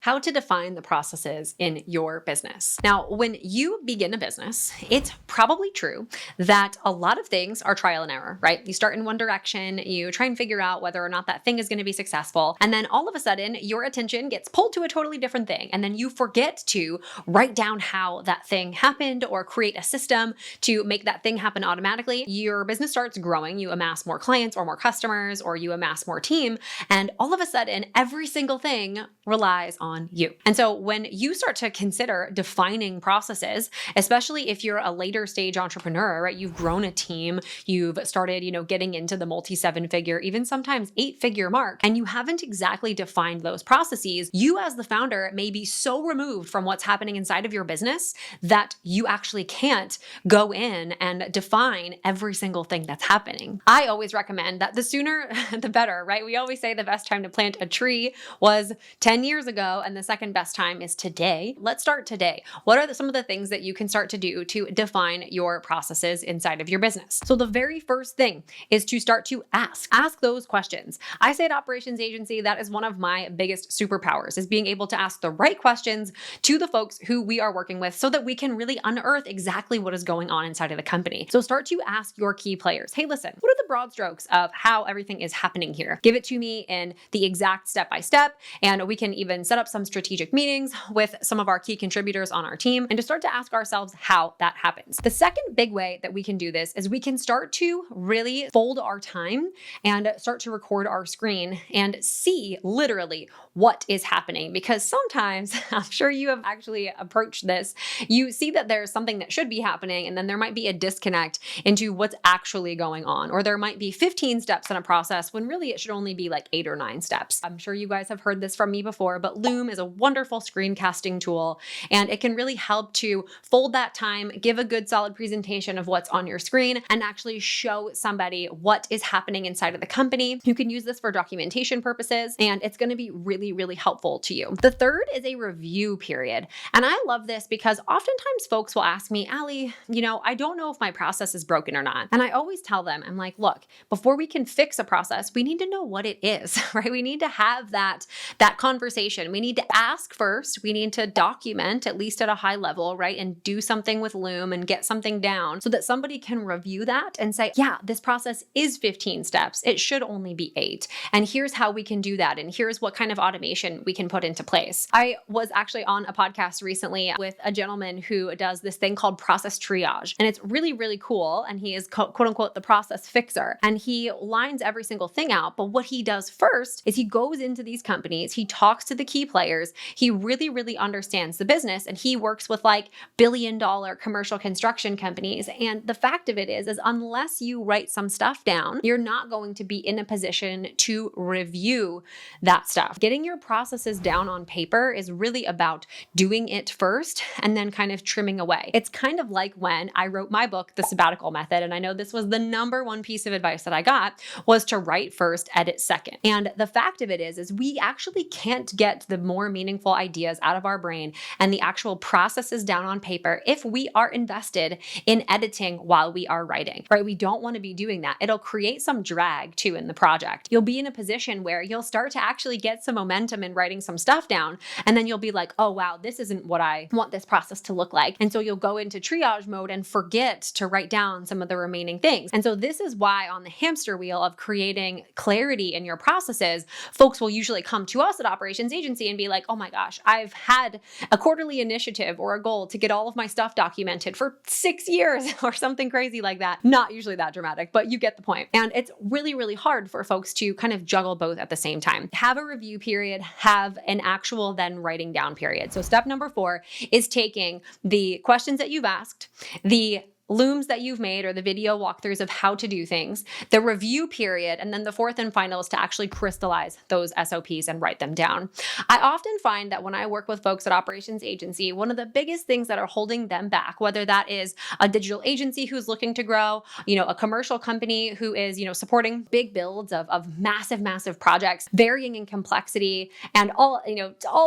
How to define the processes in your business. Now, when you begin a business, it's probably true that a lot of things are trial and error, right? You start in one direction, you try and figure out whether or not that thing is going to be successful, and then all of a sudden, your attention gets pulled to a totally different thing, and then you forget to write down how that thing happened or create a system to make that thing happen automatically. Your business starts growing, you amass more clients or more customers, or you amass more team, and all of a sudden, every single thing relies on you. And so when you start to consider defining processes, especially if you're a later stage entrepreneur, right? You've grown a team, you've started, getting into the multi-7-figure, even sometimes 8-figure mark, and you haven't exactly defined those processes, you as the founder may be so removed from what's happening inside of your business that you actually can't go in and define every single thing that's happening. I always recommend that the sooner the better, right? We always say the best time to plant a tree was 10 years ago, and the second best time is today. Let's start today. What are some of the things that you can start to do to define your processes inside of your business? So the very first thing is to start to ask those questions. I say at Operations Agency, that is one of my biggest superpowers, is being able to ask the right questions to the folks who we are working with so that we can really unearth exactly what is going on inside of the company. So start to ask your key players, hey, listen, what are the broad strokes of how everything is happening here? Give it to me in the exact step-by-step, and we can even set up some strategic meetings with some of our key contributors on our team and to start to ask ourselves how that happens. The second big way that we can do this is we can start to really fold our time and start to record our screen and see literally what is happening. Because sometimes, I'm sure you have actually approached this, you see that there's something that should be happening and then there might be a disconnect into what's actually going on. Or there might be 15 steps in a process when really it should only be like 8 or 9 steps. I'm sure you guys have heard this from me before, but Loom is a wonderful screencasting tool, and it can really help to fold that time, give a good solid presentation of what's on your screen, and actually show somebody what is happening inside of the company. You can use this for documentation purposes, and it's going to be really, really helpful to you. The third is a review period. And I love this because oftentimes folks will ask me, Allie, I don't know if my process is broken or not. And I always tell them, I'm like, look, before we can fix a process, we need to know what it is, right? We need to have that conversation. We need to ask first. We need to document, at least at a high level, right? And do something with Loom and get something down so that somebody can review that and say, yeah, this process is 15 steps. It should only be 8. And here's how we can do that. And here's what kind of automation we can put into place. I was actually on a podcast recently with a gentleman who does this thing called process triage. And it's really, really cool. And he is quote unquote the process fixer. And he lines every single thing out. But what he does first is he goes into these companies, he talks to the key players, he really, really understands the business, and he works with like billion-dollar commercial construction companies. And the fact of it is unless you write some stuff down, you're not going to be in a position to review that stuff. Getting your processes down on paper is really about doing it first and then kind of trimming away. It's kind of like when I wrote my book, The Sabbatical Method, and I know this was the number one piece of advice that I got, was to write first, edit second. And the fact of it is we actually can't get the more meaningful ideas out of our brain and the actual processes down on paper if we are invested in editing while we are writing, right? We don't want to be doing that. It'll create some drag too in the project. You'll be in a position where you'll start to actually get some momentum in writing some stuff down, and then you'll be like, oh wow, this isn't what I want this process to look like. And so you'll go into triage mode and forget to write down some of the remaining things. And so this is why on the hamster wheel of creating clarity in your processes, folks will usually come to us at Operations Agency and be like, oh my gosh, I've had a quarterly initiative or a goal to get all of my stuff documented for 6 years or something crazy like that. Not usually that dramatic, but you get the point. And it's really, really hard for folks to kind of juggle both at the same time. Have a review period, have an actual then writing down period. So step number 4 is taking the questions that you've asked, the Looms that you've made or the video walkthroughs of how to do things, the review period, and then the fourth and final is to actually crystallize those SOPs and write them down. I often find that when I work with folks at Operations Agency, one of the biggest things that are holding them back, whether that is a digital agency who's looking to grow, a commercial company who is, supporting big builds of massive projects, varying in complexity and all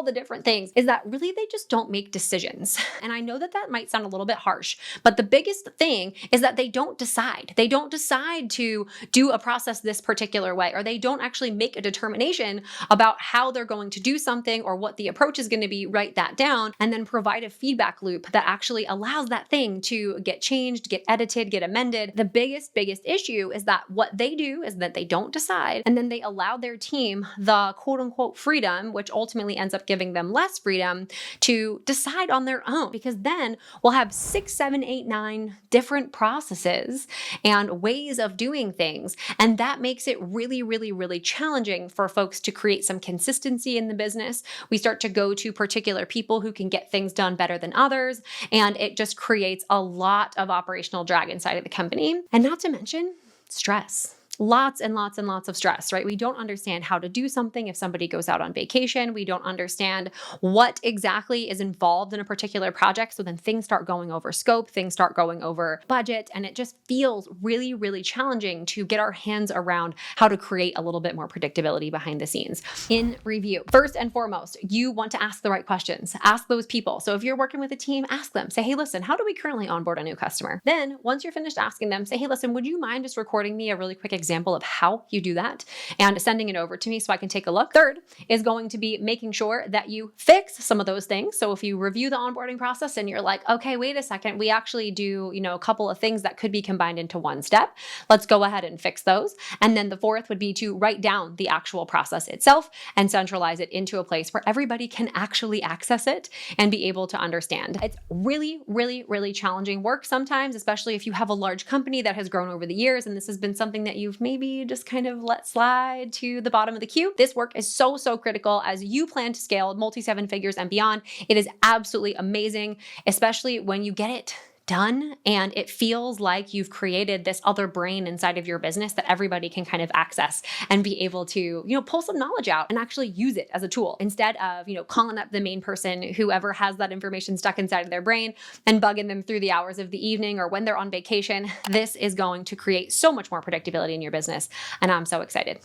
the different things, is that really they just don't make decisions. And I know that that might sound a little bit harsh, but the biggest thing is that they don't decide. They don't decide to do a process this particular way, or they don't actually make a determination about how they're going to do something or what the approach is going to be, write that down, and then provide a feedback loop that actually allows that thing to get changed, get edited, get amended. The biggest issue is that what they do is that they don't decide, and then they allow their team the quote unquote freedom, which ultimately ends up giving them less freedom to decide on their own, because then we'll have 6, 7, 8, 9 different processes and ways of doing things. And that makes it really challenging for folks to create some consistency in the business. We start to go to particular people who can get things done better than others. And it just creates a lot of operational drag inside of the company. And not to mention stress. Lots and lots of stress, right? We don't understand how to do something if somebody goes out on vacation. We don't understand what exactly is involved in a particular project. So then things start going over scope, things start going over budget, and it just feels really challenging to get our hands around how to create a little bit more predictability behind the scenes. In review, first and foremost, you want to ask the right questions. Ask those people. So if you're working with a team, ask them. Say, hey, listen, how do we currently onboard a new customer? Then once you're finished asking them, say, hey, listen, would you mind just recording me a really quick example of how you do that and sending it over to me so I can take a look. Third is going to be making sure that you fix some of those things. So if you review the onboarding process and you're like, okay, wait a second, we actually do, a couple of things that could be combined into one step. Let's go ahead and fix those. And then the fourth would be to write down the actual process itself and centralize it into a place where everybody can actually access it and be able to understand. It's really challenging work sometimes, especially if you have a large company that has grown over the years and this has been something that you've maybe just kind of let slide to the bottom of the queue. This work is so critical as you plan to scale multi-7 figures and beyond. It is absolutely amazing, especially when you get it done and it feels like you've created this other brain inside of your business that everybody can kind of access and be able to, pull some knowledge out and actually use it as a tool instead of, calling up the main person, whoever has that information stuck inside of their brain, and bugging them through the hours of the evening or when they're on vacation. This is going to create so much more predictability in your business. And I'm so excited.